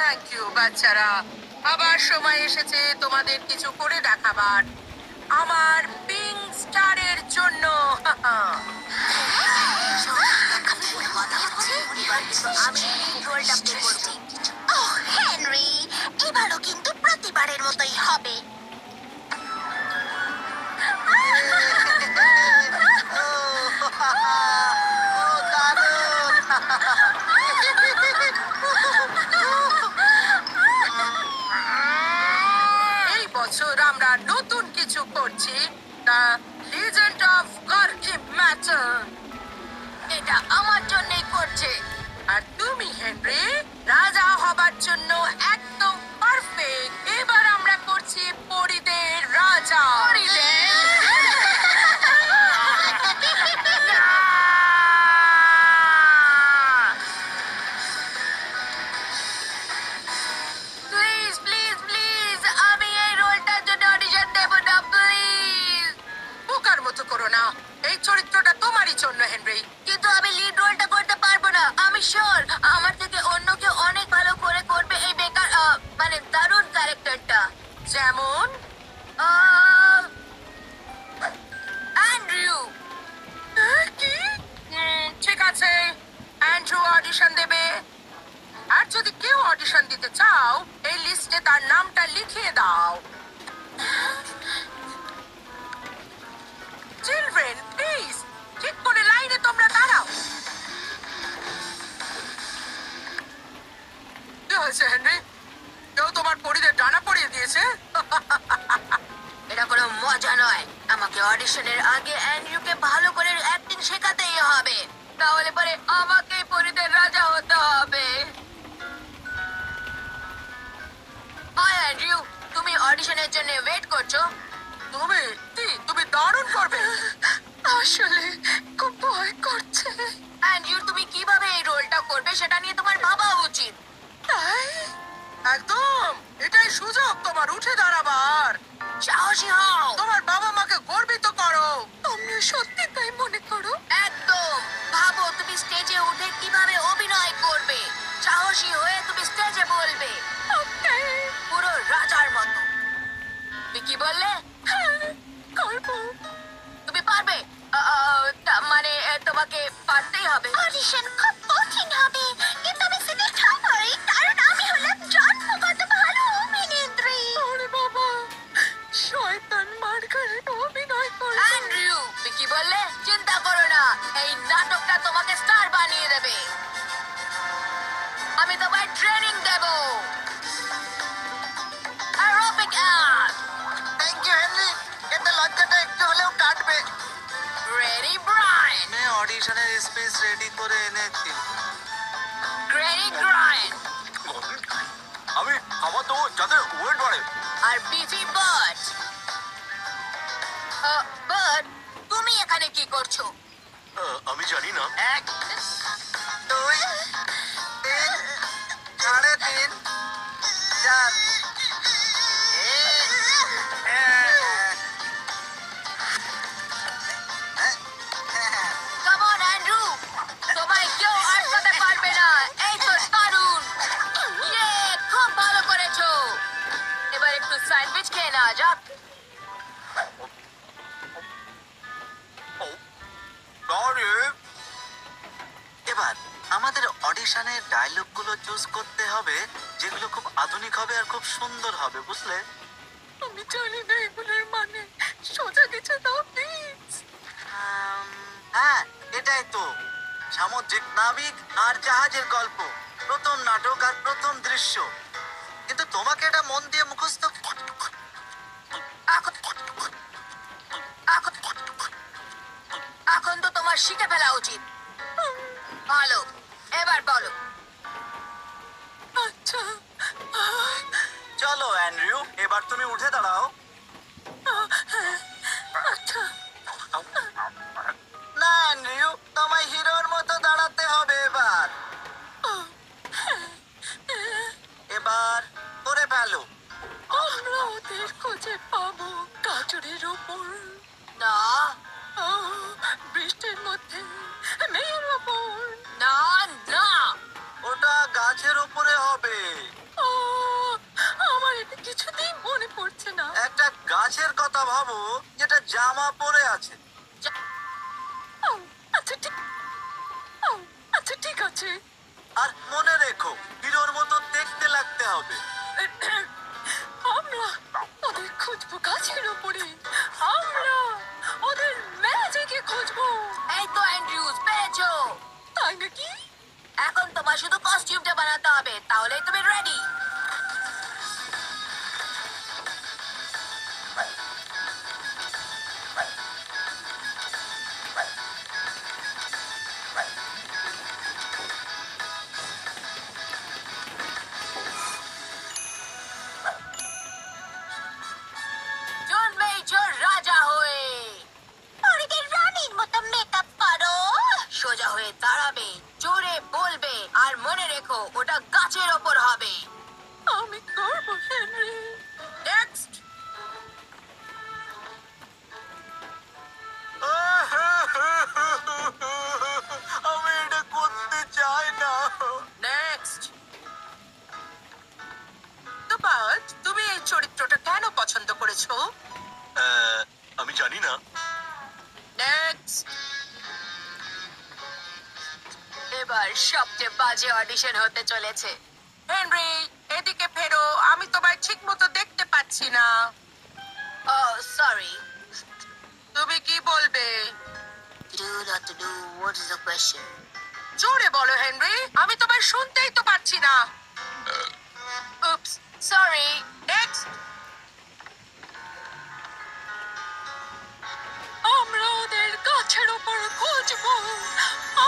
Thank you বাচ্চারা। আবার সময় এসেছে তোমাদের কিছু করে দেখাবার। আমার পিঙ্ক স্টারের জন্য। আমি রোলটা প্লে করছি। ওহ হেনরি, এবারও কিন্তু প্রতিবারের মতোই হবে। এই বছর আমরা নতুন কিছু করছি, দ্য লিজেন্ড অফ গর্কি ম্যাটার। এটা আমার জন্যই করছে। আর তুমি হেনরি রাজা হবার জন্য একদম পারফেক্ট। এবার আমরা করছি পরিদের রাজা। প্লিজ প্লিজ প্লিজ, আমি এই রোলটার জন্য অডিশন দেব না, প্লিজ। বোকার মতো করো না, এই চরিত্রটা তোমারই জন্য হেনরি। কিন্তু আমি লিড রোলটা করতে পারবো না, আমি শিওর। আমার থেকে অন্য কেউ অনেক ভালো করে করবে এই বেকার মানে দারুণ ক্যারেক্টারটা। যেমন অ্যান্ড্রু। কি? ঠিক আছে, অ্যান্ড্রু অডিশন দেবে। আর যদি কেউ অডিশন দিতে চাও, এই লিস্টে তার নামটা লিখিয়ে দাও। চিলড্রেন প্লিজ, ঠিক করে লাইনে তোমরা দাঁড়াও। কি হয়েছে হেনরি? কেউ তোমার পরিদের ডানা পরিয়ে দিয়েছে? এটা কোনো মজা নয়। আমাকে অডিশনের আগে অ্যান্ড্রুকে ভালো করে অ্যাক্টিং শেখাতেই হবে, তাহলে পরে আমাকেই পরিদের রাজা হতে হবে। হাই অ্যান্ড্রু, তুমি অডিশনের জন্য ওয়েট করছো? তুমি দারুণ করবে। আসলে খুব ভয় করছে। অ্যান্ড্রু, তুমি কিভাবে এই রোলটা করবে সেটা নিয়ে তোমার ভাবা উচিত। তাই? একদম, এটাই সুযোগ তোমার উঠে দাঁড়াবার। সাহসী হও। তোমার বাবা মাকে গর্বিত করো। তুমি সত্যি তাই মনে করো? একদম। ভাবো তুমি স্টেজে উঠে কিভাবে অভিনয় করবে। সাহসী হয়ে তুমি স্টেজে বলবে, পুরো রাজার মতো। তুমি কি বললে? করবো। তুমি পারবে? মানে তোমাকে পারতেই হবে। অডিশন খুব কঠিন হবে, কিন্তু আমি সিলেক্ট হবই, কারণ আমি হলাম জন্মগত ভালো অভিনেত্রী। ওরে বাবা, শয়তান মার্গারেট অভিনয় করবে। অ্যান্ড্রু, তুমি কি বললে? চিন্তা করো না, এই নাটকটা তোমাকে স্টার বানিয়ে দেবে। আমি তোমায় ট্রেনিং দেব। Aerobic act. Thank you Henry, এতে লজ্জাটা একটু হলেও কাটবে। Ready Brian. আমি অডিশনের স্পেস রেডি করে এনেছি। রেডি গ্রাইন। আমি খাবার দেবো যাতে ওয়েট বাড়ে। আর বিফি বার্ড। বার্ড, তুমি এখানে কি করছো? আমি জানি না। 1 2 3 সাড়ে 3 4 কাম অন অ্যান্ড্রু, তোমায় কেউ আটকাতে পারবে না। এই তো দারুণ। ইয়ে, খুব ভালো করেছো। এবার একটু স্যান্ডউইচ খেয়ে নেওয়া যাক। এবার আমাদের অডিশনের ডায়লগগুলো চুজ করতে হবে, যেগুলো খুব আধুনিক হবে আর খুব সুন্দর হবে, বুঝলে? আমি জানি না এগুলোর মানে। সোজা কিছু দাও প্লিজ। হ্যাঁ, এটাই তো সামুদ্রিক নাবিক আর জাহাজের গল্প, প্রথম নাটক আর প্রথম দৃশ্য। কিন্তু তোমাকে এটা মন দিয়ে মুখস্থ এখন এখন তো তোমার শিখে ফেলা উচিত। ভালো, এবার বলো। আচ্ছা। চলো অ্যান্ড্রিউ, এবার তুমি উঠে দাঁড়াও। আচ্ছা। না অ্যান্ড্রিউ, তোমায় হিরোর মতো দাঁড়াতে হবে এবার। এবার করে ফেলো। আমরা ওদের খুঁজে পাবো গাজরের ওপর, না বৃষ্টির মধ্যে, মেয়ের ওপর। না না, ওটা গাছের উপরে হবে। গাছের কথা ভাবো যেটা জামা পরে আছে। ও, আচ্ছা ঠিক ও, আচ্ছা ঠিক আছে। আর মনে রেখো হিরোর মতো দেখতে লাগতে হবে। আমরা ওদের খুঁজবো গাছের উপরে, আমরা ওদের ম্যাজিকে খুঁজবো। এই তো অ্যান্ড্রিউজ, পেরেছো। তাই নাকি? এখন তোমার শুধু কস্টিউমটা বানাতে হবে, তাহলেই তুমি রেডি। জন্মেই জোর রাজা হয়ে পরিদের রানীর মতো মেকআপ করো, সোজা হয়ে দাঁড়াবে, জোরে বলবে, আর মনে রেখো ওটা গাছের ওপর হবে। আমি করবো হেনরি। নেক্সট। আমি এটা করতে চাই না। নেক্সট। তুপাত, তুমি এই চরিত্রটা কেন পছন্দ করেছো? আমি জানি না। নেক্সট। এবার সবচেয়ে বাজে অডিশন হতে চলেছে। হেনরি, এদিকে ফেরো, আমি তোমায় ঠিক মতো দেখতে পাচ্ছি না। ও সরি। তুমি কি বলবে? Do not to do, what is the question? জোরে বলো হেনরি, আমি তোমায় শুনতেই তো পাচ্ছি না। Oops, sorry. নেক্সট। আমরা ওদের গাছের উপর খুঁজবো,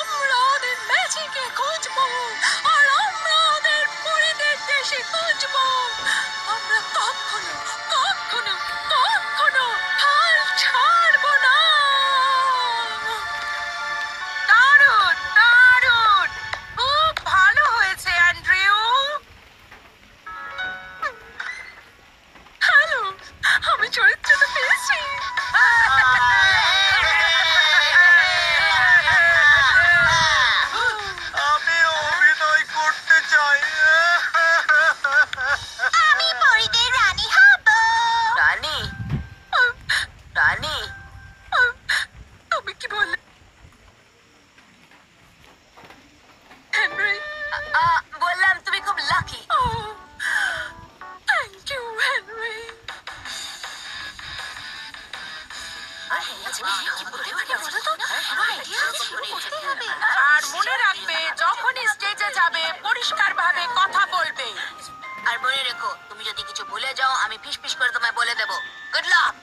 আমরা ওদের ম্যাজিকে খুঁজবো, আর আমরা ওদের পরিদের দেশে খুঁজবো। আমরা কখনো কখনো কখনো হাল ছাড়বো না। দারুণ দারুণ, খুব ভালো হয়েছে অ্যান্ড্রিউ। হ্যালো, আমি চরিত্রটা পেয়েছি। আমি অভিনয় করতে চাই। আমি পরিদের রানী হব। রানী? রানী? তুমি কি বললে হেনরি? বললাম তুমি খুব lucky. Oh, thank you Henry. আর মনে রাখবে, যখনই স্টেজে যাবে পরিষ্কারভাবে কথা বলবে। আর মনে রেখো, তুমি যদি কিছু ভুলে যাও আমি ফিসফিস করে তোমায় বলে দেবো। Good luck.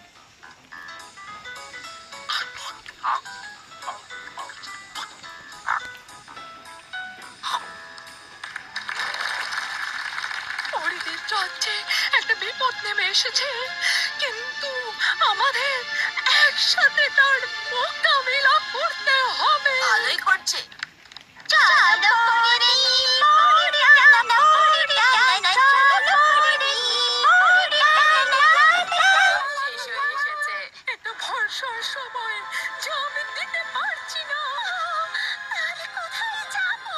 পরিদের রাজ্যে একটা বিপদ নেমে এসেছে, কিন্তু আমাদের একসাথে তার মোকাবিলা করতে হবে। ভালোই করছে। শেষ হয়ে এসেছে। একটা ভরসার সময় যা আমি দিতে পারছি না। তাহলে কোথায় যাবো?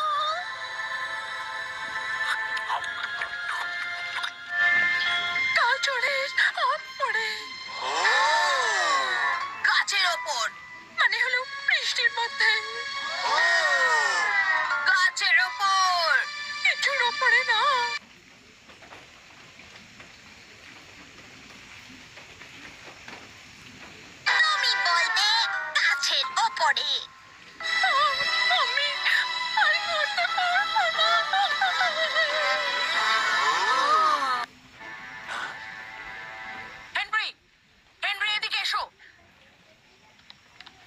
গাজরের ওপরে, গাছের ওপর। মানে হলো বৃষ্টির মধ্যে। গাছের ওপর। কিছুর ওপরে না। তুমি বলবে গাছের ওপরে। আমি আর করতে পারবো না। হেনরি, হেনরি এদিকে এসো।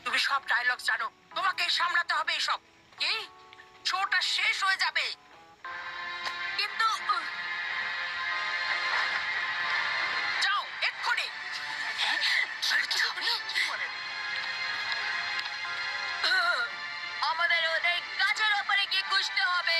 তুমি সব ডায়লগ জানো, তোমাকে সামলাতে হবে এসব। কি? শোটা শেষ হয়ে যাবে। কিন্তু যাও এক্ষুনি। আমাদের ওদের গাছের ওপরে গিয়ে খুঁজতে হবে।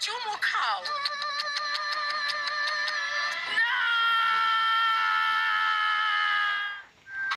চুমু খাও।